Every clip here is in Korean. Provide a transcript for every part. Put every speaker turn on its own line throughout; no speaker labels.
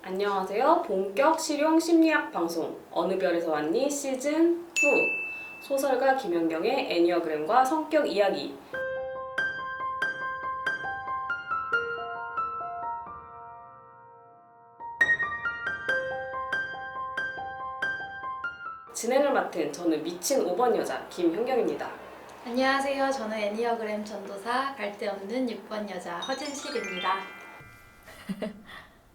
안녕하세요. 본격 실용 심리학 방송 어느 별에서 왔니 시즌 2 소설가 김연경의 애니어그램과 성격 이야기. 진행을 맡은 저는 미친 5번 여자 김현경입니다.
안녕하세요. 저는 애니어그램 전도사 갈데 없는 6번 여자 허진실입니다.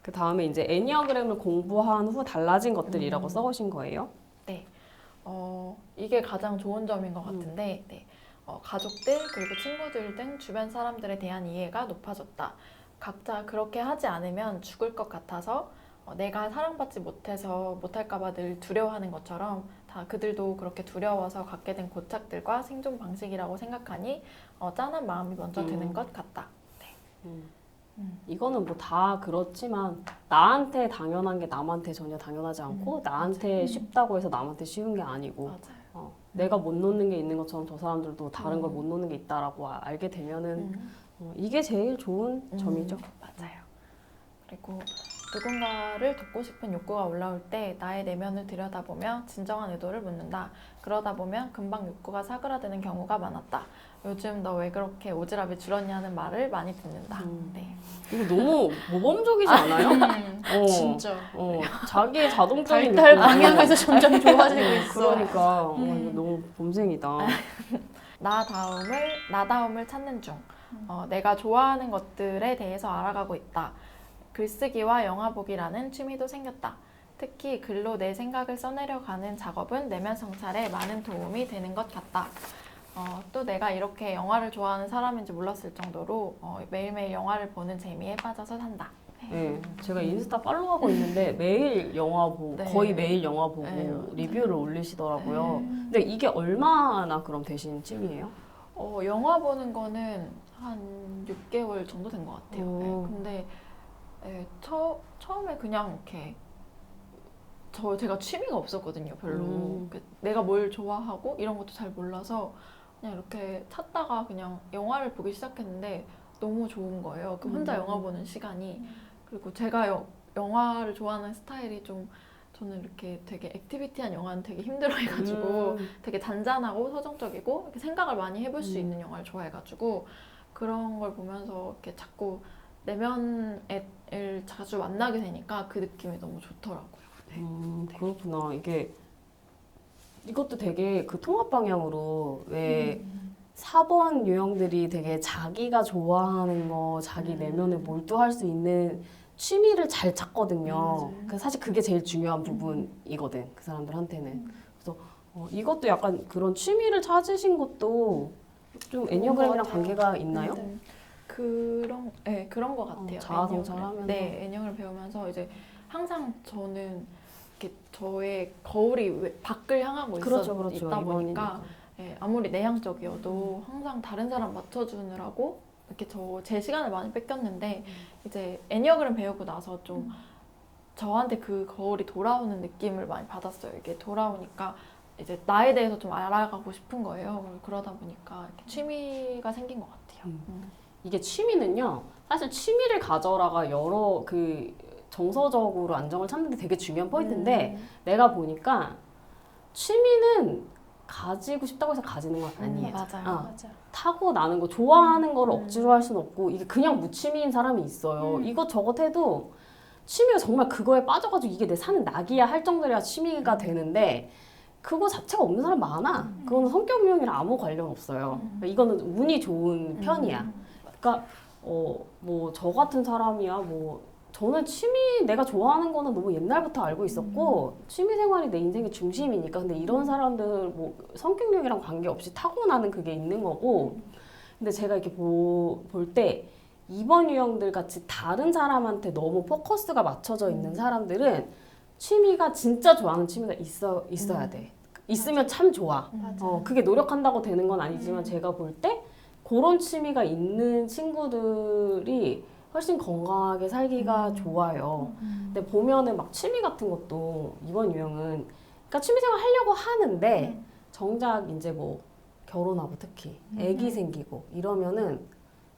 그 다음에 이제 애니어그램을 공부한 후 달라진 것들이라고 써오신 거예요?
네, 이게 가장 좋은 점인 것 같은데 가족들 그리고 친구들 등 주변 사람들에 대한 이해가 높아졌다. 각자 그렇게 하지 않으면 죽을 것 같아서 내가 사랑받지 못해서 못할까 봐 늘 두려워하는 것처럼 다 그들도 그렇게 두려워서 갖게 된 고착들과 생존 방식이라고 생각하니 짠한 마음이 먼저 드는 것 같다.
이거는 뭐 다 그렇지만 나한테 당연한 게 남한테 전혀 당연하지 않고 나한테 쉽다고 해서 남한테 쉬운 게 아니고
맞아요.
내가 못 놓는 게 있는 것처럼 저 사람들도 다른 걸 못 놓는 게 있다라고 알게 되면은 이게 제일 좋은 점이죠.
맞아요. 그리고 누군가를 돕고 싶은 욕구가 올라올 때 나의 내면을 들여다보며 진정한 의도를 묻는다. 그러다 보면 금방 욕구가 사그라드는 경우가 많았다. 요즘 너 왜 그렇게 오지랖이 줄었냐는 말을 많이 듣는다. 네.
이거 너무 모범적이지 않아요?
진짜.
자기의 자동적인
발달
느낌이
방향에서 점점 좋아지고 있어.
그러니까 이거 너무 범생이다.
나다움을 찾는 중. 내가 좋아하는 것들에 대해서 알아가고 있다. 글쓰기와 영화 보기라는 취미도 생겼다. 특히 글로 내 생각을 써내려가는 작업은 내면 성찰에 많은 도움이 되는 것 같다. 또 내가 이렇게 영화를 좋아하는 사람인지 몰랐을 정도로 매일매일 영화를 보는 재미에 빠져서 산다.
네, 제가 인스타 팔로우하고 있는데 매일 영화 보고 거의 매일 영화 보고 리뷰를 올리시더라고요. 근데 이게 얼마나 그럼 되신 취미예요?
영화 보는 거는 한 6개월 정도 된 것 같아요. 근데 처음에 그냥 이렇게 제가 취미가 없었거든요, 별로. 내가 뭘 좋아하고 이런 것도 잘 몰라서 그냥 이렇게 찾다가 그냥 영화를 보기 시작했는데 너무 좋은 거예요. 혼자 영화 보는 시간이. 그리고 제가 영화를 좋아하는 스타일이 좀 저는 이렇게 되게 액티비티한 영화는 되게 힘들어해가지고 되게 잔잔하고 서정적이고 이렇게 생각을 많이 해볼 수 있는 영화를 좋아해가지고 그런 걸 보면서 이렇게 자꾸 내면을 자주 만나게 되니까 그 느낌이 너무 좋더라고요.
그렇구나. 이것도 되게 그 통합 방향으로 왜 4번 유형들이 되게 자기가 좋아하는 거, 자기 내면에 몰두할 수 있는 취미를 잘 찾거든요. 사실 그게 제일 중요한 부분이거든, 그 사람들한테는. 그래서 이것도 약간 그런 취미를 찾으신 것도 좀 애니어그램이랑 관계가 있나요?
그런 것 같아요.
자아 성찰하면서.
네, 애니어를 배우면서 이제 항상 저는 이렇게 저의 거울이 밖을 향하고
그렇죠.
있다 보니까
이번이니까.
아무리 내향적이어도 항상 다른 사람 맞춰주느라고 이렇게 제 시간을 많이 뺏겼는데 이제 애니어그램 배우고 나서 좀 저한테 그 거울이 돌아오는 느낌을 많이 받았어요. 이게 돌아오니까 이제 나에 대해서 좀 알아가고 싶은 거예요. 그러다 보니까 이렇게 취미가 생긴 것 같아요.
이게 취미는요, 사실 취미를 가져라가 여러 정서적으로 안정을 찾는 데 되게 중요한 포인트인데 내가 보니까 취미는 가지고 싶다고 해서 가지는 건 아니에요.
맞아요.
타고 나는 거 좋아하는 거를 억지로 할 수는 없고 이게 그냥 무취미인 사람이 있어요. 이것저것 해도 취미가 정말 그거에 빠져가지고 이게 내 사는 낙이야 할 정도로야 취미가 되는데 그거 자체가 없는 사람 많아. 그거는 성격 유형이랑 아무 관련 없어요. 그러니까 이거는 운이 좋은 편이야. 그러니까 뭐 저 같은 사람이야 저는 내가 좋아하는 거는 너무 옛날부터 알고 있었고 취미 생활이 내 인생의 중심이니까 근데 이런 사람들 성격력이랑 관계없이 타고나는 그게 있는 거고 근데 제가 이렇게 볼 때 2번 유형들 같이 다른 사람한테 너무 포커스가 맞춰져 있는 사람들은 취미가 진짜 좋아하는 취미가 있어야 돼. 있으면 참 좋아. 그게 노력한다고 되는 건 아니지만 제가 볼 때 그런 취미가 있는 친구들이 훨씬 건강하게 살기가 좋아요. 근데 보면은 막 취미 같은 것도 이번 유형은 그러니까 취미생활 하려고 하는데 정작 이제 결혼하고 특히 아기 생기고 이러면은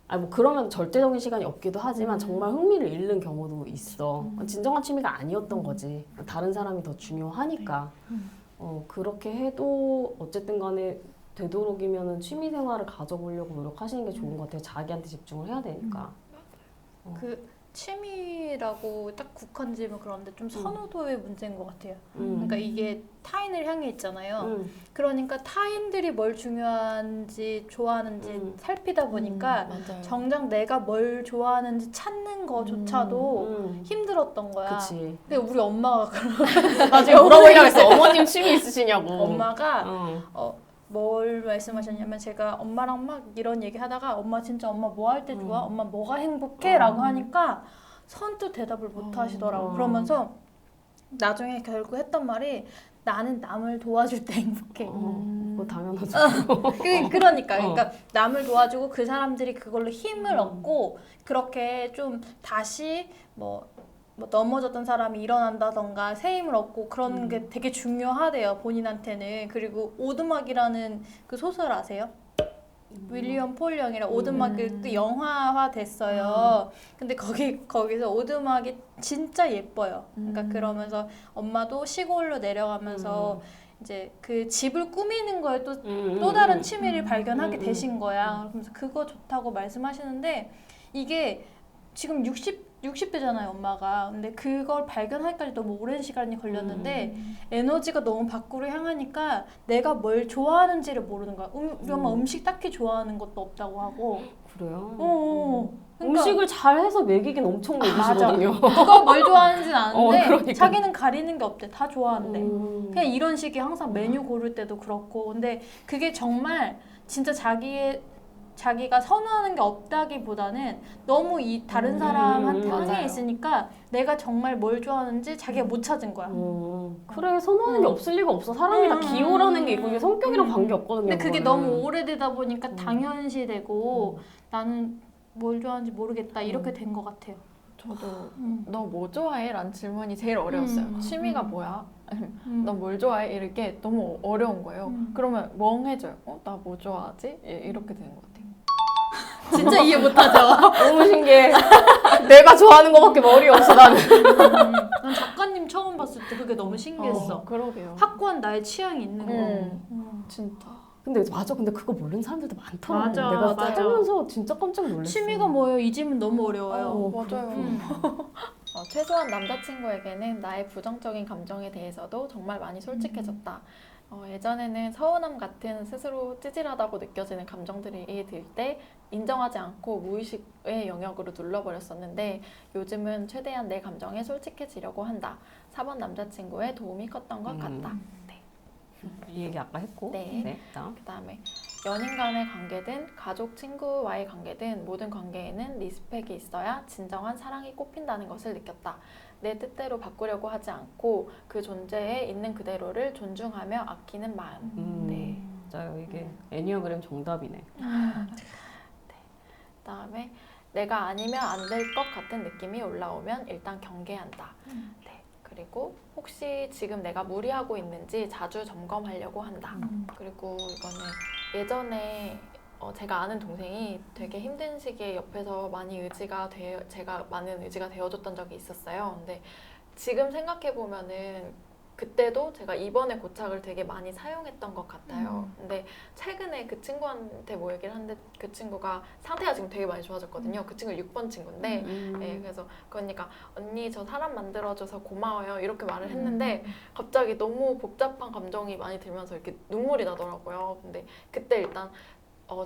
아니 뭐 그러면 절대적인 시간이 없기도 하지만 정말 흥미를 잃는 경우도 있어. 진정한 취미가 아니었던 거지. 다른 사람이 더 중요하니까. 그렇게 해도 어쨌든 간에 되도록이면은 취미 생활을 가져보려고 노력하시는 게 좋은 것 같아요. 자기한테 집중을 해야 되니까.
그 취미라고 딱 국한지면 그런데 좀 선호도의 문제인 것 같아요. 그러니까 이게 타인을 향해 있잖아요. 그러니까 타인들이 뭘 중요한지 좋아하는지 살피다 보니까
맞아요.
정작 내가 뭘 좋아하는지 찾는 거조차도 힘들었던 거야.
그치.
근데 우리 엄마가
나중에 물어보려고 했어. 어머님 취미 있으시냐고.
엄마가 뭘 말씀하셨냐면 제가 엄마랑 막 이런 얘기 하다가 엄마 진짜 엄마 뭐 할 때 좋아? 엄마 뭐가 행복해? 라고 하니까 선뜻 대답을 못 하시더라고. 그러면서 나중에 결국 했던 말이 나는 남을 도와줄 때 행복해.
그거 당연하죠.
그러니까 남을 도와주고 그 사람들이 그걸로 힘을 얻고 그렇게 좀 다시 뭐 넘어졌던 사람이 일어난다던가 새 힘을 얻고 그런 게 되게 중요하대요, 본인한테는. 그리고 오두막이라는 그 소설 아세요? 윌리엄 폴 영이랑 오두막이 또 영화화 됐어요. 근데 거기서 오두막이 진짜 예뻐요. 그러니까 그러면서 엄마도 시골로 내려가면서 이제 그 집을 꾸미는 거에 또 다른 취미를 발견하게 되신 거야. 그러면서 그거 좋다고 말씀하시는데 이게 지금 60대잖아요, 엄마가. 근데 그걸 발견하기까지 너무 오랜 시간이 걸렸는데 에너지가 너무 밖으로 향하니까 내가 뭘 좋아하는지를 모르는 거야. 우리 엄마 음식 딱히 좋아하는 것도 없다고 하고.
그래요?
그러니까
음식을 잘해서 먹이긴 엄청 먹이시거든요.
누가 뭘 좋아하는지는 아는데
그러니까.
자기는 가리는 게 없대. 다 좋아한대. 그냥 이런 식이 항상 메뉴 고를 때도 그렇고. 근데 그게 정말 진짜 자기가 선호하는 게 없다기보다는 너무 이 다른 사람한테
맞아요.
항해 있으니까 내가 정말 뭘 좋아하는지 자기가 못 찾은 거야.
그래, 선호하는 게 없을 리가 없어. 사람이 다 기호라는 게 있고 이게 성격이랑 관계 없거든요.
근데 그게
그거는.
너무 오래되다 보니까 당연시되고 나는 뭘 좋아하는지 모르겠다 이렇게 된 것 같아요.
저도 너 뭐 좋아해? 라는 질문이 제일 어려웠어요. 취미가 뭐야? 너 뭘 좋아해? 이렇게 너무 어려운 거예요. 그러면 멍해져요. 나 뭐 좋아하지? 이렇게 되는 것 같아요.
진짜 이해 못하죠?
너무 신기해. 내가 좋아하는 거밖에 머리에 없어, 나는.
난 작가님 처음 봤을 때 그게 너무 신기했어.
그러게요.
확고한 나의 취향이 있는 거.
진짜.
근데 맞아. 근데 그거 모르는 사람들도 많더라고.
맞아,
내가
맞아.
살면서 진짜 깜짝 놀랐어.
취미가 뭐예요? 이 질문 너무 어려워요.
맞아요. 최소한 남자친구에게는 나의 부정적인 감정에 대해서도 정말 많이 솔직해졌다. 예전에는 서운함 같은 스스로 찌질하다고 느껴지는 감정들이 들 때 인정하지 않고 무의식의 영역으로 눌러버렸었는데 요즘은 최대한 내 감정에 솔직해지려고 한다. 4번 남자친구의 도움이 컸던 것 같다. 네.
이 얘기 아까 했고.
네.
다음.
그다음에 연인 간의 관계든 가족, 친구와의 관계든 모든 관계에는 리스펙이 있어야 진정한 사랑이 꽃핀다는 것을 느꼈다. 내 뜻대로 바꾸려고 하지 않고 그 존재에 있는 그대로를 존중하며 아끼는 마음. 네.
맞아요. 이게 애니어그램 정답이네.
그다음에 내가 아니면 안 될 것 같은 느낌이 올라오면 일단 경계한다. 네. 그리고 혹시 지금 내가 무리하고 있는지 자주 점검하려고 한다. 그리고 이거는 예전에 제가 아는 동생이 되게 힘든 시기에 옆에서 제가 많은 의지가 되어줬던 적이 있었어요. 근데 지금 생각해 보면은 그때도 제가 이번에 고착을 되게 많이 사용했던 것 같아요. 근데 최근에 그 친구한테 뭐 얘기를 하는데 그 친구가 상태가 지금 되게 많이 좋아졌거든요. 그 친구가 6번 친구인데 네, 그래서 그러니까 언니 저 사람 만들어줘서 고마워요 이렇게 말을 했는데 갑자기 너무 복잡한 감정이 많이 들면서 이렇게 눈물이 나더라고요. 근데 그때 일단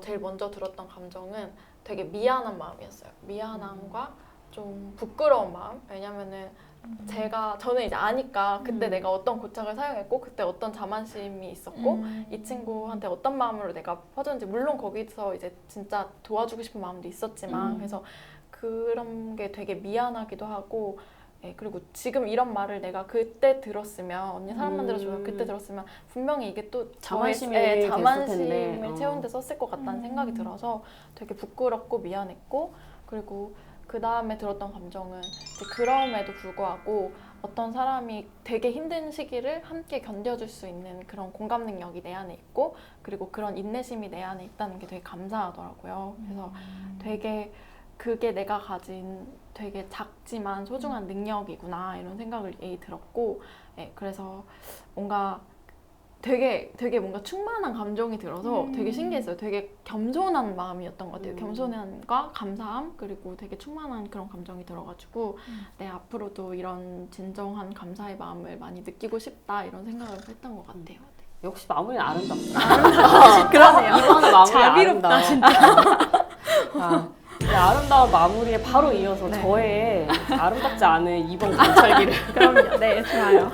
제일 먼저 들었던 감정은 되게 미안한 마음이었어요. 미안함과 좀 부끄러운 마음. 왜냐면은 저는 이제 아니까 그때 내가 어떤 고착을 사용했고 그때 어떤 자만심이 있었고 이 친구한테 어떤 마음으로 내가 퍼졌는지 물론 거기서 이제 진짜 도와주고 싶은 마음도 있었지만 그래서 그런 게 되게 미안하기도 하고 그리고 지금 이런 말을 내가 그때 들었으면 언니 사람 만들어줘요 그때 들었으면 분명히 이게 또
자만심이
자만심을 채우는 데 썼을 것 같다는 생각이 들어서 되게 부끄럽고 미안했고 그리고 그 다음에 들었던 감정은 이제 그럼에도 불구하고 어떤 사람이 되게 힘든 시기를 함께 견뎌줄 수 있는 그런 공감 능력이 내 안에 있고 그리고 그런 인내심이 내 안에 있다는 게 되게 감사하더라고요. 그래서 되게 그게 내가 가진 되게 작지만 소중한 능력이구나 이런 생각을 들었고 그래서 뭔가 되게 뭔가 충만한 감정이 들어서 되게 신기했어요. 되게 겸손한 마음이었던 것 같아요. 겸손함과 감사함 그리고 되게 충만한 그런 감정이 들어가지고 네, 앞으로도 이런 진정한 감사의 마음을 많이 느끼고 싶다 이런 생각을 했던 것 같아요.
역시 마무리는 아름답다.
그러네요.
이거는 마무리
자비롭다,
아름다워.
진짜.
아, 이 아름다운 마무리에 바로 이어서 저의 아름답지 않은 2번 관찰기를
그럼요. 네, 좋아요.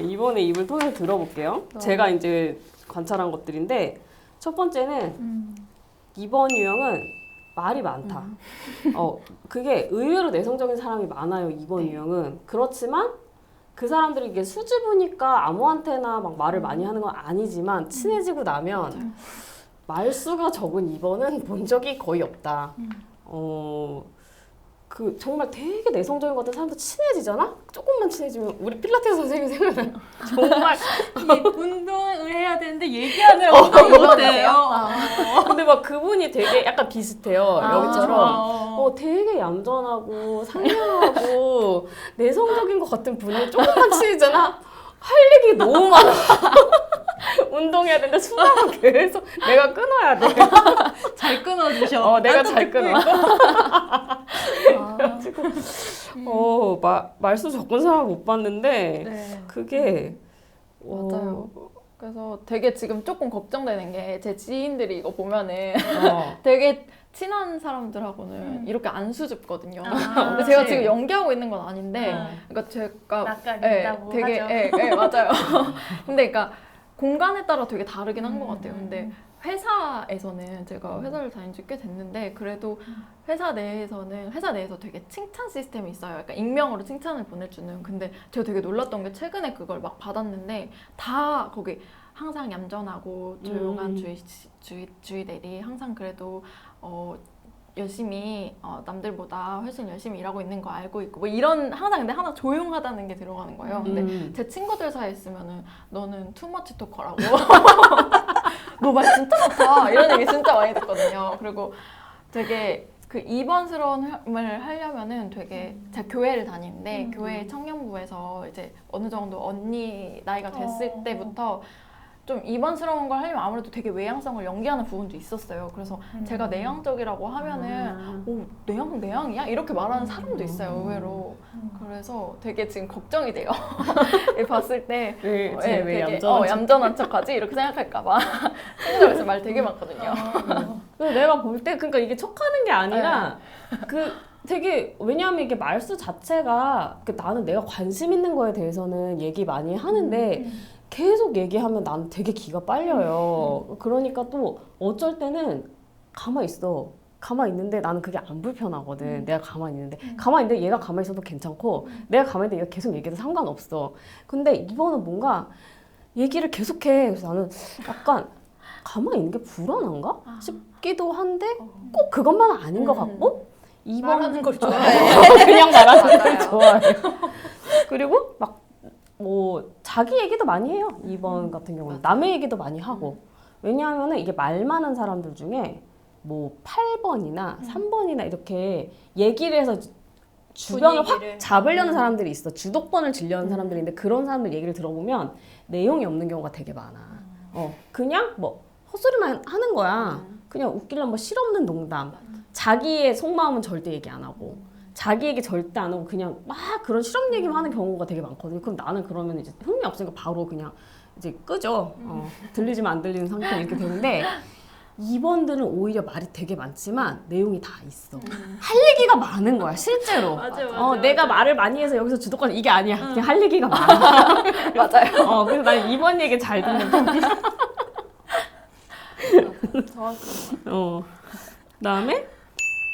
이번에 입을 통해서 들어볼게요. 제가 이제 관찰한 것들인데 첫 번째는 2번 유형은 말이 많다. 그게 의외로 내성적인 사람이 많아요. 2번 유형은. 그렇지만 그 사람들이 이게 수줍으니까 아무한테나 막 말을 많이 하는 건 아니지만 친해지고 나면 말수가 적은 2번은 본 적이 거의 없다. 그 정말 되게 내성적인 것 같은 사람도 친해지잖아? 조금만 친해지면 우리 필라테스 선생님 생각나요. 정말
운동을 해야 되는데 얘기하느라고 못해요.
근데 막 그분이 되게 약간 비슷해요. 여기처럼 되게 얌전하고 상냥하고 내성적인 것 같은 분이 조금만 친해지잖아? 할 얘기 너무 많아. 운동해야 되는데 수다가 계속 내가 끊어야 돼.
잘 끊어주셔.
내가 잘 끊어. 그래가지고 말수 적은 사람 못 봤는데
네.
그게
맞아요. 그래서 되게 지금 조금 걱정되는 게 제 지인들이 이거 보면은 되게 친한 사람들하고는 이렇게 안 수줍거든요. 근데 제가 지금 연기하고 있는 건 아닌데, 그러니까 제가
낯가린다고
되게
하죠.
맞아요. 근데 그러니까 공간에 따라 되게 다르긴 한 것 같아요. 근데 회사에서는 제가 회사를 다닌 지 꽤 됐는데 그래도 회사 내에서 되게 칭찬 시스템이 있어요. 약간 익명으로 칭찬을 보내주는. 근데 제가 되게 놀랐던 게 최근에 그걸 막 받았는데 다 거기 항상 얌전하고 조용한 주위들이 항상 그래도 열심히 남들보다 훨씬 열심히 일하고 있는 거 알고 있고 뭐 이런 항상 근데 하나 조용하다는 게 들어가는 거예요. 근데 제 친구들 사이에 있으면은 너는 투머치 토커라고 너 말 진짜 좋다 이런 얘기 진짜 많이 듣거든요. 그리고 되게 그 2번스러움을 하려면은 되게 제가 교회를 다니는데 교회 청년부에서 이제 어느 정도 언니 나이가 됐을 때부터 좀 2번스러운 걸 하려면 아무래도 되게 외향성을 연기하는 부분도 있었어요. 그래서 제가 내향적이라고 하면은 내향이야? 이렇게 말하는 사람도 있어요, 의외로. 그래서 되게 지금 걱정이 돼요. 봤을 때
왜
되게 얌전한 척하지? 이렇게 생각할까 봐. 친구들에서 말 되게 많거든요.
그래서 내가 볼 때 그러니까 이게 척하는 게 아니라 그 되게 왜냐하면 이게 말수 자체가 나는 내가 관심 있는 거에 대해서는 얘기 많이 하는데 계속 얘기하면 나는 되게 기가 빨려요. 그러니까 또 어쩔 때는 가만히 있어. 가만히 있는데 나는 그게 안 불편하거든. 내가 가만히 있는데. 가만히 있는데 얘가 가만히 있어도 괜찮고 내가 가만히 있는데 얘가 계속 얘기해도 상관없어. 근데 이거는 뭔가 얘기를 계속해. 그래서 나는 약간 가만히 있는 게 불안한가? 싶기도 한데 꼭 그것만은 아닌 것 같고
말하는 걸 좋아해.
그냥 말하는 걸 좋아해요. 그리고 막 자기 얘기도 많이 해요. 2번 같은 경우는 남의 얘기도 많이 하고 왜냐하면 이게 말 많은 사람들 중에 뭐 8번이나 3번이나 이렇게 얘기를 해서 주변을 확 잡으려는 사람들이 있어. 주도권을 쥐려는 사람들인데 그런 사람들 얘기를 들어보면 내용이 없는 경우가 되게 많아. 그냥 뭐 헛소리만 하는 거야. 그냥 웃기려면 뭐 실없는 농담. 자기의 속마음은 절대 얘기 안 하고 자기 얘기 절대 안 하고 그냥 막 그런 실험 얘기만 하는 경우가 되게 많거든요. 그럼 나는 그러면 이제 흥미 없으니까 바로 그냥 이제 끄죠. 들리지만 안 들리는 상태 이렇게 되는데 2번들은 오히려 말이 되게 많지만 내용이 다 있어. 할 얘기가 많은 거야 실제로.
맞아.
내가 말을 많이 해서 여기서 주도권 이게 아니야. 그냥 할 얘기가 많아.
맞아요.
그래서 난 2번 얘기 잘 듣는 편이야. 그다음에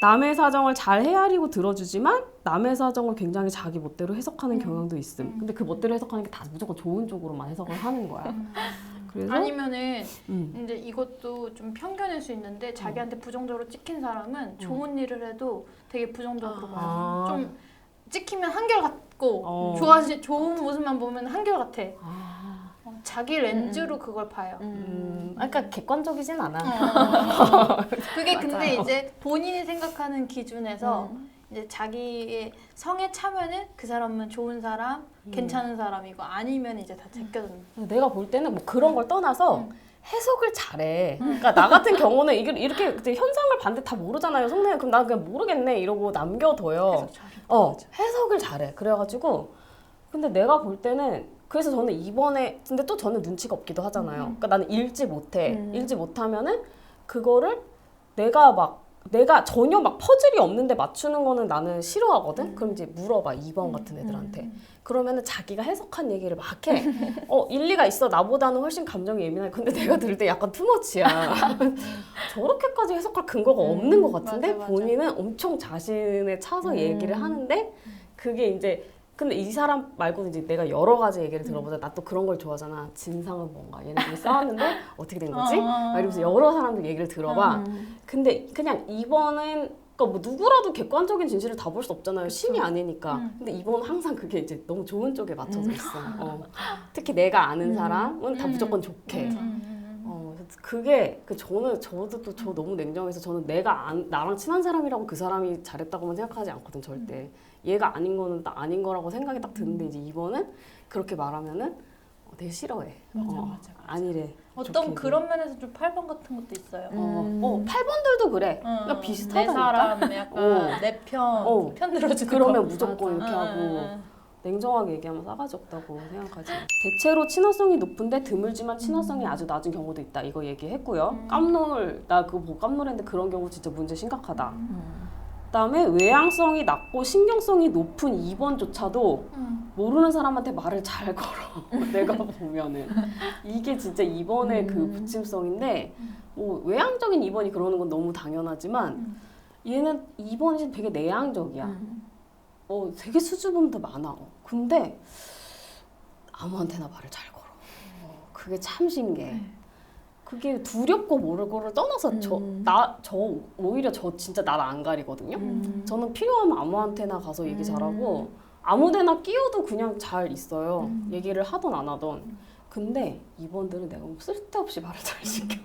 남의 사정을 잘 헤아리고 들어주지만 남의 사정을 굉장히 자기 멋대로 해석하는 경향도 있음. 근데 그 멋대로 해석하는 게 다 무조건 좋은 쪽으로만 해석을 하는 거야. 그래서
아니면은
음.
이제 이것도 좀 편견일 수 있는데 자기한테 부정적으로 찍힌 사람은 좋은 일을 해도 되게 부정적으로 봐요.
아.
좀 찍히면 한결같고 좋은 모습만 보면 한결같아.
아.
자기 렌즈로 그걸 봐요.
그러니까 객관적이진 않아.
그게
맞아요.
근데 이제 본인이 생각하는 기준에서 이제 자기의 성에 차면은 그 사람은 좋은 사람, 괜찮은 사람이고 아니면 이제 다 제껴졌는.
내가 볼 때는 뭐 그런 걸 떠나서 해석을 잘해. 그러니까 나 같은 경우는 이렇게 이제 현상을 봤는데 다 모르잖아요. 속내 그럼 나 그냥 모르겠네 이러고 남겨둬요.
해석 잘해.
해석을 잘해. 그래가지고 근데 내가 볼 때는 그래서 저는 이번에 근데 또 저는 눈치가 없기도 하잖아요. 그러니까 나는 읽지 못해. 읽지 못하면은 그거를 내가 전혀 막 퍼즐이 없는데 맞추는 거는 나는 싫어하거든. 그럼 이제 물어봐 2번 같은 애들한테. 그러면은 자기가 해석한 얘기를 막 해. 일리가 있어. 나보다는 훨씬 감정이 예민해. 근데 내가 들을 때 약간 투머치야. 저렇게까지 해석할 근거가 없는 것 같은데
맞아, 맞아.
본인은 엄청 자신에 차서 얘기를 하는데 그게 이제 근데 이 사람 말고도 이제 내가 여러 가지 얘기를 들어보자. 나 또 그런 걸 좋아하잖아. 진상은 뭔가. 얘네들이 싸웠는데 어떻게 된 거지? 막 이러면서 여러 사람들 얘기를 들어봐. 근데 그냥 이번은 그러니까 뭐 누구라도 객관적인 진실을 다 볼 수 없잖아요. 신이 아니니까. 근데 이번은 항상 그게 이제 너무 좋은 쪽에 맞춰져 있어. 특히 내가 아는 사람은 다 무조건 좋게. 그게 저도 또 저 너무 냉정해서 저는 나랑 친한 사람이라고 그 사람이 잘했다고만 생각하지 않거든 절대. 얘가 아닌 거는 딱 아닌 거라고 생각이 딱 드는데 이제 이번은 그렇게 말하면은 되게 싫어해.
맞아.
아니래.
어떤
좋게
그런 면에서 좀 8번 같은 것도 있어요.
8번들도 그래. 그러니까
내
비슷하다니까.
사람 약간 내 편 들어주는
그러면
거.
무조건 이렇게
맞아.
하고 냉정하게 얘기하면 싸가지 없다고 생각하지. 대체로 친화성이 높은데 드물지만 친화성이 아주 낮은 경우도 있다. 이거 얘기했고요. 깜놀 나 그거 보고 깜놀했는데 그런 경우 진짜 문제 심각하다. 그다음에 외향성이 낮고 신경성이 높은 2번조차도 모르는 사람한테 말을 잘 걸어. 내가 보면은 이게 진짜 2번의 그 부침성인데 뭐 외향적인 2번이 그러는 건 너무 당연하지만 얘는 2번이 되게 내향적이야. 되게 수줍음도 많아. 근데 아무한테나 말을 잘 걸어. 그게 참 신기해. 그게 두렵고 모르고를 떠나서 오히려 저 진짜 날 안 가리거든요. 저는 필요하면 아무한테나 가서 얘기 잘하고 아무데나 끼어도 그냥 잘 있어요. 얘기를 하던 안 하던. 근데 이번들은 내가 뭐 쓸데없이 말을 잘 시켜.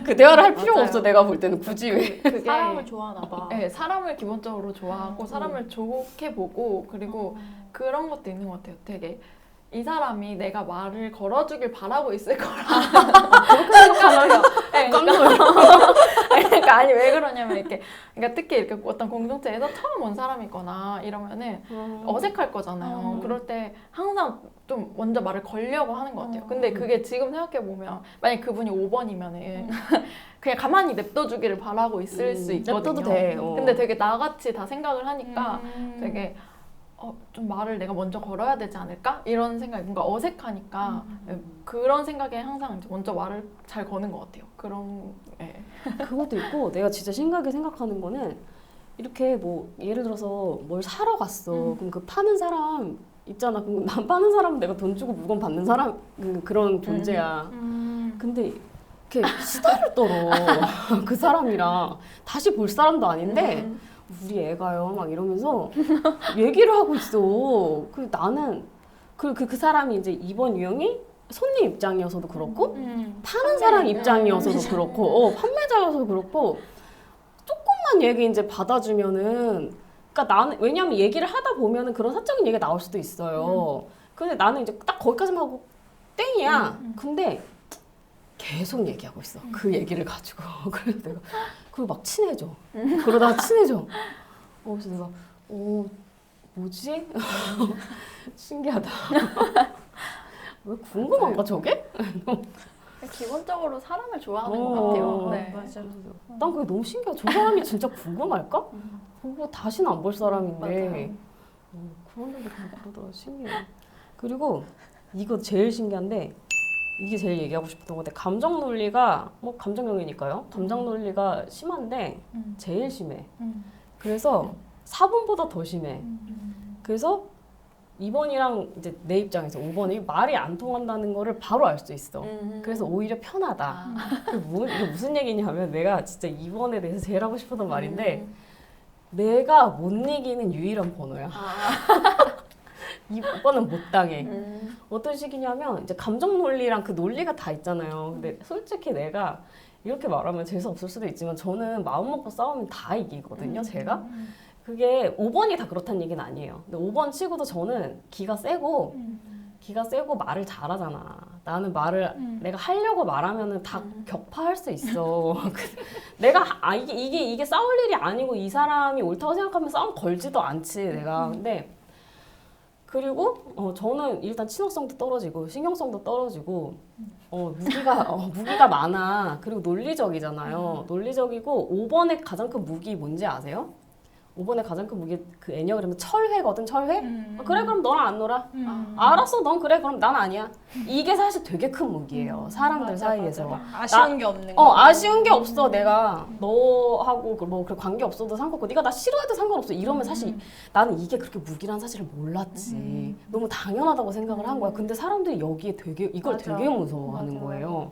그 대화를 할 필요가 없어. 내가 볼 때는 굳이 왜.
그게
사람을 좋아하나 봐.
네, 사람을 기본적으로 좋아하고 사람을 좋게 보고 그리고 그런 것도 있는 것 같아요. 되게 이 사람이 내가 말을 걸어주길 바라고 있을 거라.
그렇게 생각하면
그러니까 아니 왜 그러냐면 그러니까 특히 이렇게 어떤 공동체에서 처음 온 사람이거나 이러면은 어색할 거잖아요. 그럴 때 항상 좀 먼저 말을 걸려고 하는 것 같아요. 근데 그게 지금 생각해 보면 만약 그분이 5번이면은 그냥 가만히 냅둬주기를 바라고 있을 수 있거든요.
냅둬도 돼.
근데 되게 나같이 다 생각을 하니까 되게 좀 말을 내가 먼저 걸어야 되지 않을까? 이런 생각이 뭔가 어색하니까 그런 생각에 항상 이제 먼저 말을 잘 거는 것 같아요. 그런
그것도 있고 내가 진짜 심각하게 생각하는 거는 이렇게 뭐 예를 들어서 뭘 사러 갔어. 그럼 그 파는 사람 있잖아. 그럼 난 파는 사람은 내가 돈 주고 물건 받는 사람 그런 존재야. 근데 이렇게 수다를 떨어. 그 사람이랑 다시 볼 사람도 아닌데 우리 애가요 막 이러면서 얘기를 하고 있어. 그 나는 그 사람이 이제 이번 유형이 손님 입장이어서도 그렇고 파는 사람 입장이어서도 그렇고 판매자여서도 그렇고 조금만 얘기 이제 받아주면은 그러니까 나는 왜냐면 얘기를 하다 보면은 그런 사적인 얘기가 나올 수도 있어요. 근데 나는 이제 딱 거기까지만 하고 땡이야. 근데 계속 얘기하고 있어. 그 얘기를 가지고. 그래서 내가 그리고 막 친해져. 그러다가 친해져. 그래서 내가 뭐지? 신기하다. 왜 궁금한가 저게?
기본적으로 사람을 좋아하는 것 같아요. 네.
맞아.
난 그게 너무 신기해. 저 사람이 진짜 궁금할까? 보고 다시는 안 볼 사람인데. 그런데도 그냥 그러더라. 신기해. 그리고 이거 제일 신기한데 이게 제일 얘기하고 싶었던 건데 감정 논리가 뭐 감정형이니까요. 감정 논리가 심한데 제일 심해. 그래서 4번보다 더 심해. 그래서 2번이랑 이제 내 입장에서 5번이 말이 안 통한다는 거를 바로 알 수 있어. 그래서 오히려 편하다. 이게 무슨 얘기냐면 내가 진짜 2번에 대해서 제일 하고 싶었던 말인데 내가 못 이기는 유일한 번호야. 이 오빠는 못 당해. 어떤 식이냐면 이제 감정 논리랑 그 논리가 다 있잖아요. 근데 솔직히 내가 이렇게 말하면 재수 없을 수도 있지만 저는 마음 먹고 싸우면 다 이기거든요. 제가. 그게 5번이 다 그렇다는 얘기는 아니에요. 근데 5번 치고도 저는 기가 세고 말을 잘하잖아. 나는 말을 내가 하려고 말하면은 다 격파할 수 있어. 내가 이게 싸울 일이 아니고 이 사람이 옳다고 생각하면 싸움 걸지도 않지 내가. 근데 그리고 저는 일단 친화성도 떨어지고 신경성도 떨어지고 무기가 많아. 그리고 논리적이잖아요. 논리적이고 5번의 가장 큰 무기 뭔지 아세요? 5번의 가장 큰 무기 그 애니어그램은 철회거든. 철회? 그래 그럼 너랑 안 놀아. 알았어 넌 그래 그럼 난 아니야. 이게 사실 되게 큰 무기예요. 사람들 사이에서.
아쉬운 게 없는 거.
아쉬운 게 없어. 내가 너하고 뭐 그래 관계 없어도 상관없고 네가 나 싫어해도 상관없어. 이러면 사실 나는 이게 그렇게 무기란 사실을 몰랐지. 너무 당연하다고 생각을 한 거야. 근데 사람들이 여기에 이걸
맞아.
되게 무서워하는
맞아.
거예요.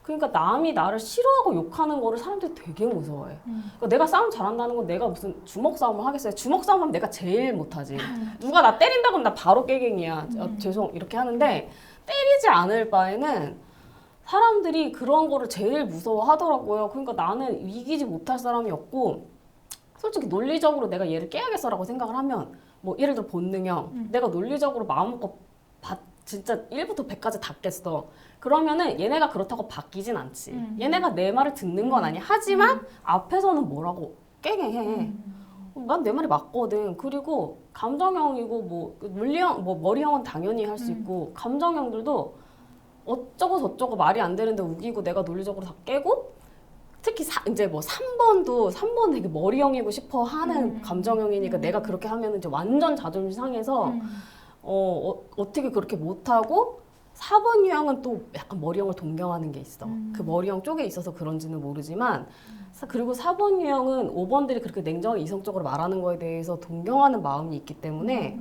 그러니까 남이 나를 싫어하고 욕하는 거를 사람들이 되게 무서워해. 그러니까 내가 싸움 잘한다는 건 내가 무슨 주먹 싸움을 하겠어요. 주먹 싸움하면 내가 제일 못하지. 누가 나 때린다 그러면 나 바로 깨갱이야. 죄송 이렇게 하는데 때리지 않을 바에는 사람들이 그런 거를 제일 무서워하더라고요. 그러니까 나는 이기지 못할 사람이었고 솔직히 논리적으로 내가 얘를 깨야겠어라고 생각을 하면 뭐 예를 들어 본능형 내가 논리적으로 마음먹고 진짜 1부터 100까지 다 깼어. 그러면은 얘네가 그렇다고 바뀌진 않지. 얘네가 내 말을 듣는 건 아니야. 하지만 앞에서는 뭐라고 깨갱해. 난 내 말이 맞거든. 그리고 감정형이고 뭐 물리형, 뭐 머리형은 당연히 할 수 있고 감정형들도 어쩌고 저쩌고 말이 안 되는데 우기고 내가 논리적으로 다 깨고 특히 이제 뭐 3번 되게 머리형이고 싶어 하는 감정형이니까 내가 그렇게 하면 이제 완전 자존심 상해서 어떻게 그렇게 못하고 4번 유형은 또 약간 머리형을 동경하는 게 있어. 그 머리형 쪽에 있어서 그런지는 모르지만 그리고 4번 유형은 5번들이 그렇게 냉정하게 이성적으로 말하는 거에 대해서 동경하는 마음이 있기 때문에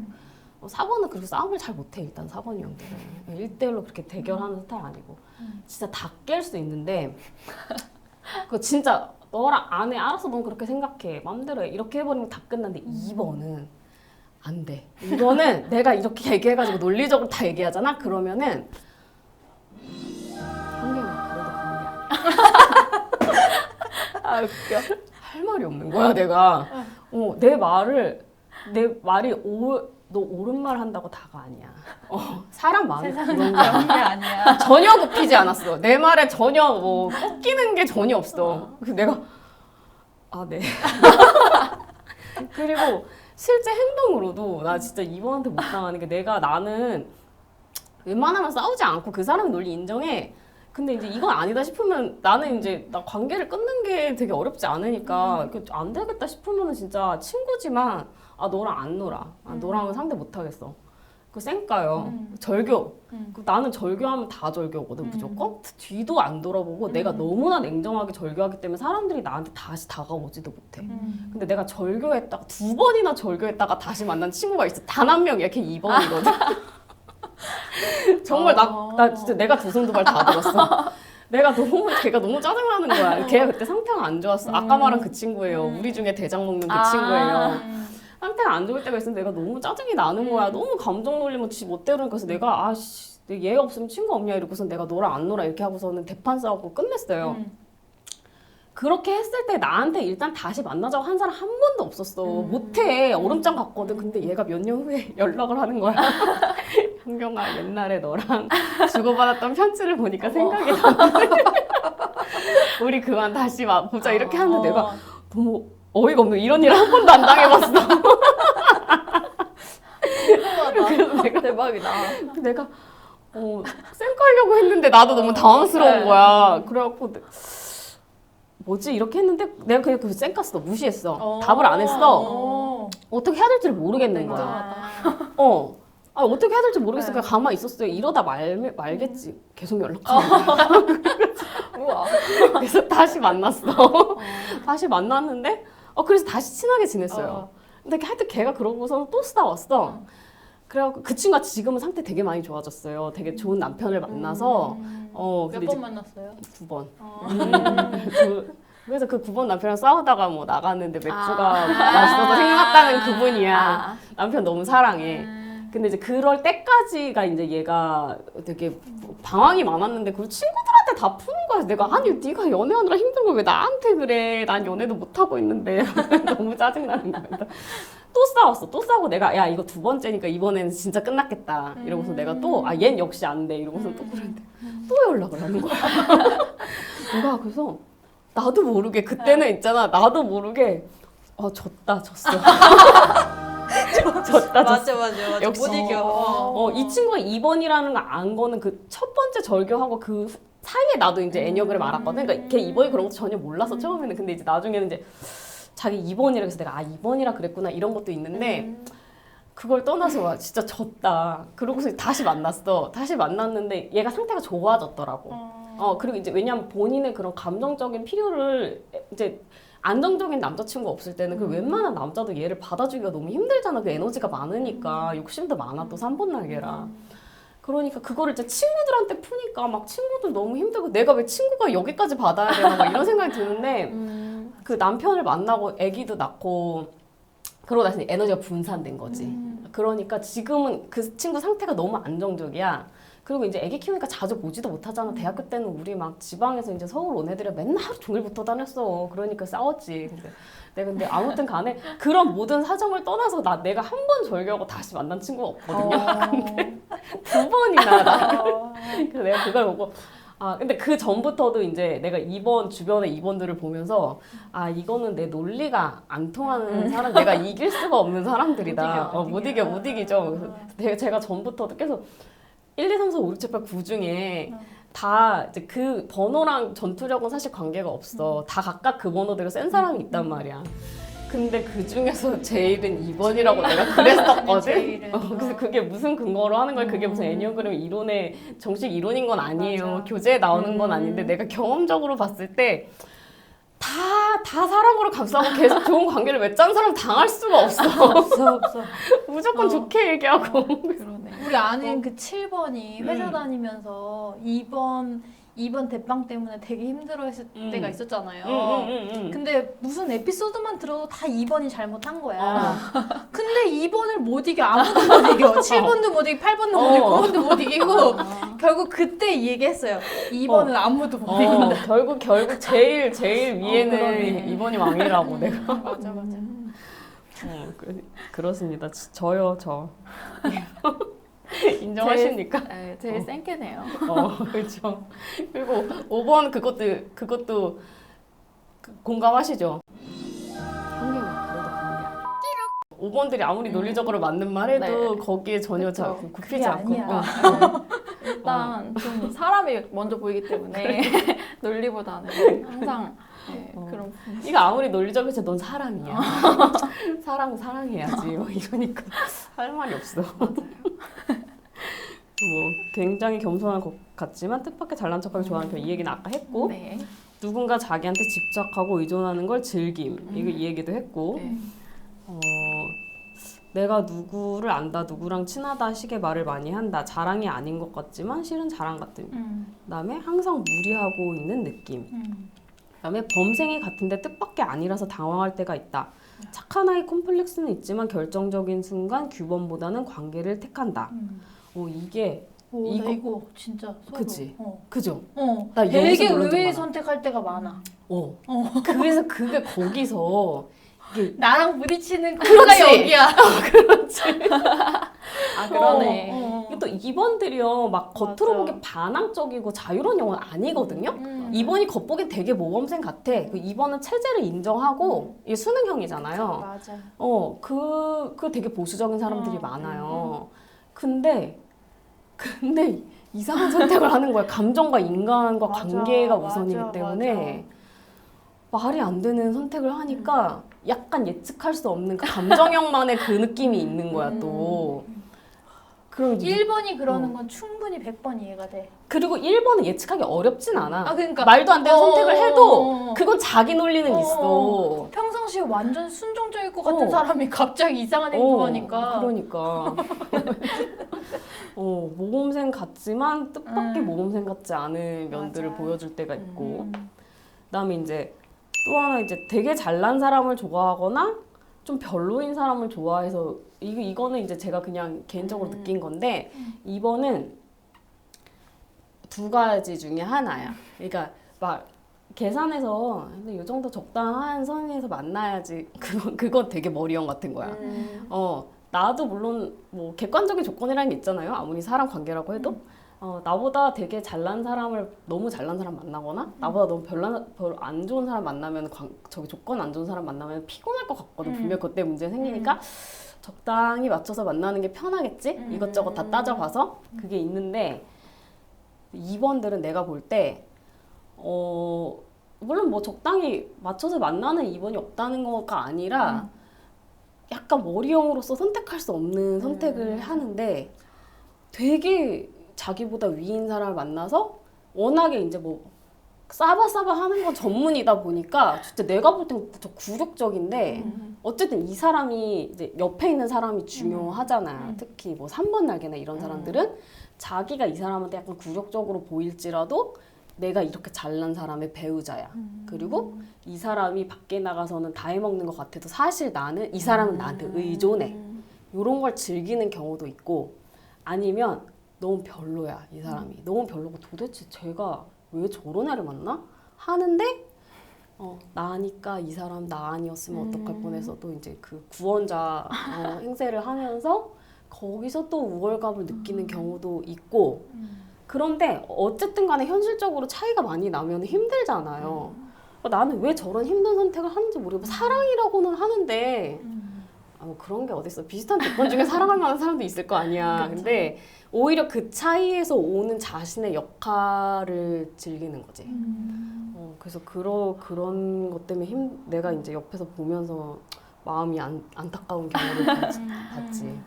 4번은 그리고 싸움을 잘 못해 일단 4번 유형들은 1대1로 그렇게 대결하는 스타일 아니고 진짜 다 깰 수 있는데 그거 진짜 너랑 안 해 알았어 넌 그렇게 생각해 맘대로 해 이렇게 해버리면 다 끝났는데 2번은 안 돼. 이거는 내가 이렇게 얘기해가지고 논리적으로 다 얘기하잖아? 그러면은 현경아 그래도 관계야.
아 웃겨.
할 말이 없는 거야 내가. 내 말이 너 옳은 말 한다고 다가 아니야. 사람 마음이 그런
그런
거야.
게 아니야.
전혀 굽히지 않았어. 내 말에 전혀 뭐 꺾이는 게 전혀 없어. 그래서 내가 네. 그리고 실제 행동으로도 나 진짜 이번한테 못 당하는 게 나는 웬만하면 싸우지 않고 그 사람의 논리 인정해. 근데 이제 이건 아니다 싶으면 나는 이제 나 관계를 끊는 게 되게 어렵지 않으니까 안 되겠다 싶으면은 진짜 친구지만 너랑 안 놀아. 너랑은 상대 못 하겠어. 그 쌩까요. 절교. 나는 절교하면 다 절교거든 무조건. 뒤도 안 돌아보고 내가 너무나 냉정하게 절교하기 때문에 사람들이 나한테 다시 다가오지도 못해. 근데 내가 절교했다가 2번이나 절교했다가 다시 만난 친구가 있어. 단 한 명이야. 걔 2번이거든. 정말 나 진짜 내가 두 손 두 발 다 들었어. 걔가 너무 짜증나는 거야. 걔가 그때 상태가 안 좋았어. 아까 말한 그 친구예요. 우리 중에 대장 먹는 그 친구예요. 상태가 안 좋을 때가 있으면 내가 너무 짜증이 나는 거야. 너무 감정 놀리면 지 멋대로. 그래서 내가 얘가 없으면 친구 없냐 이러고서 내가 너랑 안 놀아 이렇게 하고서는 대판 싸우고 끝냈어요. 그렇게 했을 때 나한테 일단 다시 만나자고 한 사람 한 번도 없었어. 못해. 얼음장 같거든. 근데 얘가 몇 년 후에 연락을 하는 거야. 현경아 옛날에 너랑 주고받았던 편지를 보니까 생각이 나는데 우리 그만 다시 보자 이렇게 하는데 내가 너무 어이가 없는 이런 일 한 번도 안 당해봤어. 그래서
대박이다.
내가 쌩까려고 했는데 나도 너무 당황스러운 거야. 그래갖고 뭐지 이렇게 했는데 내가 그냥 그 쌩깠어. 무시했어. 답을 안 했어. 어떻게 해야 될지 모르겠는 거야. 어떻게 해야 될지 모르겠어. 그냥 가만히 있었어요. 이러다 말겠지. 계속 연락하는 거야.
우와.
그래서 다시 만났어. 다시 만났는데 그래서 다시 친하게 지냈어요. 근데 하여튼 걔가 그러고서 또 쓰다 왔어. 그래갖고 그 친구가 지금은 상태 되게 많이 좋아졌어요. 되게 좋은 남편을 만나서
몇
근데
번
이제
만났어요?
9번.
어.
그래서 그 9번 남편이랑 싸우다가 뭐 나갔는데 맥주가 맛있어서 생각났다는 그분이야. 남편 너무 사랑해. 근데 이제 그럴 때까지가 이제 얘가 되게 방황이 많았는데 그걸 친구들한테 다 푸는 거야. 내가 아니 네가 연애하느라 힘든 걸 왜 나한테 그래? 난 연애도 못 하고 있는데 너무 짜증나는 거야. 또 싸웠어. 또 싸우고 내가 야 이거 2번째니까 이번에는 진짜 끝났겠다. 이러고서 내가 또 아 얜 역시 안 돼. 이러고서 또 그랬는데 또 연락을 하는 거야. 내가 그래서 나도 모르게 그때는 있잖아. 나도 모르게 졌다 졌어. 졌다 졌어.
맞아.
역시.
못 이겨.
이 친구가 2번이라는 거 안 거는 그 첫 번째 절교하고 그 사이에 나도 이제 애니어그램 알았거든. 그러니까 걔 2번이 그런 것도 전혀 몰랐어 처음에는. 근데 이제 나중에는 이제 자기 2번이라 해서 내가 2번이라 그랬구나 이런 것도 있는데 그걸 떠나서 와 진짜 졌다. 그러고서 다시 만났어. 다시 만났는데 얘가 상태가 좋아졌더라고. 그리고 이제 왜냐면 본인의 그런 감정적인 필요를 이제 안정적인 남자친구 없을 때는 그 웬만한 남자도 얘를 받아주기가 너무 힘들잖아. 그 에너지가 많으니까 욕심도 많아 또 3번 날개라. 그러니까 그거를 이제 친구들한테 푸니까 막 친구들 너무 힘들고 내가 왜 친구가 여기까지 받아야 되나 막 이런 생각이 드는데 그 남편을 만나고 아기도 낳고 그러고 나서 에너지가 분산된 거지. 그러니까 지금은 그 친구 상태가 너무 안정적이야. 그리고 이제 아기 키우니까 자주 보지도 못하잖아. 대학교 때는 우리 막 지방에서 이제 서울 온 애들이 맨날 하루 종일 붙어 다녔어. 그러니까 싸웠지. 근데 아무튼 간에 그런 모든 사정을 떠나서 내가 한 번 절교하고 다시 만난 친구가 없거든요. 근데 2번이나 그래서 내가 그걸 보고 근데 그 전부터도 이제 내가 2번 주변의 2번들을 보면서 이거는 내 논리가 안 통하는 사람, 내가 이길 수가 없는 사람들이다. 못 이기죠. 그래서 제가 전부터도 계속 1, 2, 3, 4, 5, 6, 7, 8, 9 중에 다 이제 그 번호랑 전투력은 사실 관계가 없어. 다 각각 그 번호대로 센 사람이 있단 말이야. 근데 그 중에서 제일은 2번이라고 내가 그랬었거든. 그래서 그게 무슨 근거로 하는 거야? 그게 무슨 애니어그램 이론의 정식 이론인 건 아니에요.
맞아.
교재에 나오는 건 아닌데 내가 경험적으로 봤을 때 다 사랑으로 감싸고 계속 좋은 관계를 맺자는 사람 당할 수가 없어.
없어.
무조건 좋게 얘기하고.
그러네.
우리 아는 그 7번이 회사 다니면서 2번 대빵 때문에 되게 힘들어했을 때가 있었잖아요. 근데 무슨 에피소드만 들어도 다 2번이 잘못한 거야. 근데 2번을 못 이겨. 아무도 못 이겨. 7번도 못 이기고 8번도 못 이기고 9번도 못 이기고 결국 그때 이 얘기했어요. 2번은 아무도 못 이긴다.
결국 제일 위에는
그러네.
2번이 왕이라고 내가.
맞아.
그렇습니다. 저요. 인정하십니까?
네, 제일 센 게네요.
그렇죠. 그리고 5번 그것도 공감하시죠? 한계가 그래도 한계야. 5번들이 아무리 논리적으로 맞는 말 해도 거기에 전혀 굽히지
그게
않고.
아니야.
일단 좀 사람이 먼저 보이기 때문에 논리보다는 항상 그런 부분.
이거 아무리 논리적이지 넌 사람이야. 사랑해야지. 뭐 이러니까 할 말이 없어. 굉장히 겸손한 것 같지만 뜻밖의 잘난 척하기 좋아하는 편. 이 얘기는 아까 했고
네.
누군가 자기한테 집착하고 의존하는 걸 즐김. 이 얘기도 했고
네.
내가 누구를 안다, 누구랑 친하다 식의 말을 많이 한다. 자랑이 아닌 것 같지만 실은 자랑 같은. 그다음에 항상 무리하고 있는 느낌. 그다음에 범생이 같은데 뜻밖의 아니라서 당황할 때가 있다. 착한 아이 콤플렉스는 있지만 결정적인 순간 규범보다는 관계를 택한다. 이게
이거 진짜 서로.
그치? 그죠? 나 여기서
되게
놀란 적
의외의
많아.
선택할 때가 많아.
그래서 그게 거기서 이게
나랑 부딪히는 그가 여기야.
그러네.
이게 또 2번들이요 막 겉으로
맞아.
보기 반항적이고 자유로운 영혼은 아니거든요. 2번이 겉보기 되게 모범생 같아. 그 2번은 체제를 인정하고 이게 수능형이잖아요.
맞아.
그 되게 보수적인 사람들이 많아요. 근데 이상한 선택을 하는 거야. 감정과 인간과
맞아,
관계가
맞아,
우선이기 때문에 말이 안 되는 선택을 하니까 약간 예측할 수 없는 그 감정형만의 그 느낌이 있는 거야 또. 그럼 이제
1번이 그러는 건 충분히 100번 이해가 돼.
그리고 1번은 예측하기 어렵진 않아.
그러니까
말도 안 되는 선택을 해도
어.
그건 자기 논리는 있어.
평상시에 완전 순종적일 것 같은 사람이 갑자기 이상한 행동하니까.
그러니까. 모범생 같지만 뜻밖의 모범생 같지 않은 면들을
맞아.
보여줄 때가 있고
음.
그다음에 이제 또 하나 이제 되게 잘난 사람을 좋아하거나 좀 별로인 사람을 좋아해서 이거는 이제 제가 그냥 개인적으로 느낀 건데 2번은 두 가지 중에 하나야. 그러니까 막 계산해서 근데 이 정도 적당한 선에서 만나야지. 그건 되게 머리형 같은 거야. 나도 물론 뭐 객관적인 조건이라는 게 있잖아요. 아무리 사람 관계라고 해도. 나보다 되게 잘난 사람을 너무 잘난 사람 만나거나 나보다 너무 별로 안 좋은 사람 만나면 저기 조건 안 좋은 사람 만나면 피곤할 것 같거든. 분명 그때 문제 생기니까 적당히 맞춰서 만나는 게 편하겠지? 이것저것 다 따져봐서 그게 있는데 2번들은 내가 볼 때 물론 뭐 적당히 맞춰서 만나는 2번이 없다는 거가 아니라 약간 머리형으로서 선택할 수 없는 선택을 하는데 되게 자기보다 위인 사람을 만나서 워낙에 이제 뭐 싸바싸바 하는 건 전문이다 보니까 진짜 내가 볼 땐 더 굴욕적인데 어쨌든 이 사람이 이제 옆에 있는 사람이 중요하잖아요. 특히 뭐 3번 날개나 이런 사람들은 자기가 이 사람한테 약간 굴욕적으로 보일지라도 내가 이렇게 잘난 사람의 배우자야. 그리고 이 사람이 밖에 나가서는 다 해먹는 것 같아도 사실 나는 이 사람은 나한테 의존해. 이런 걸 즐기는 경우도 있고 아니면 너무 별로야 이 사람이. 너무 별로고 도대체 쟤가 왜 저런 애를 만나? 하는데 나니까 이 사람 나 아니었으면 어떡할 뻔해서 또 이제 그 구원자 행세를 하면서 거기서 또 우월감을 느끼는 경우도 있고 그런데 어쨌든 간에 현실적으로 차이가 많이 나면 힘들잖아요. 나는 왜 저런 힘든 선택을 하는지 모르겠고 사랑이라고는 하는데 뭐 그런 게 어딨어. 비슷한 조건 중에 사랑할 만한 사람도 있을 거 아니야. 근데 오히려 그 차이에서 오는 자신의 역할을 즐기는 거지. 그래서 그런 것 때문에 내가 이제 옆에서 보면서 마음이 안타까운 경우를 봤지.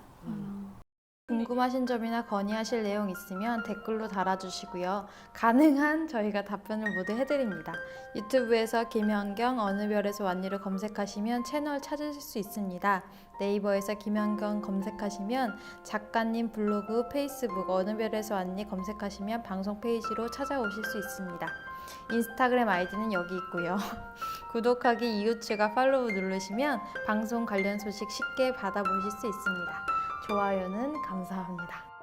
궁금하신 점이나 건의하실 내용 있으면 댓글로 달아주시고요. 가능한 저희가 답변을 모두 해드립니다. 유튜브에서 김현경 어느 별에서 왔니를 검색하시면 채널 찾으실 수 있습니다. 네이버에서 김현경 검색하시면 작가님 블로그, 페이스북 어느 별에서 왔니 검색하시면 방송 페이지로 찾아오실 수 있습니다. 인스타그램 아이디는 여기 있고요. 구독하기, 이웃과 팔로우 누르시면 방송 관련 소식 쉽게 받아보실 수 있습니다. 좋아요는 감사합니다.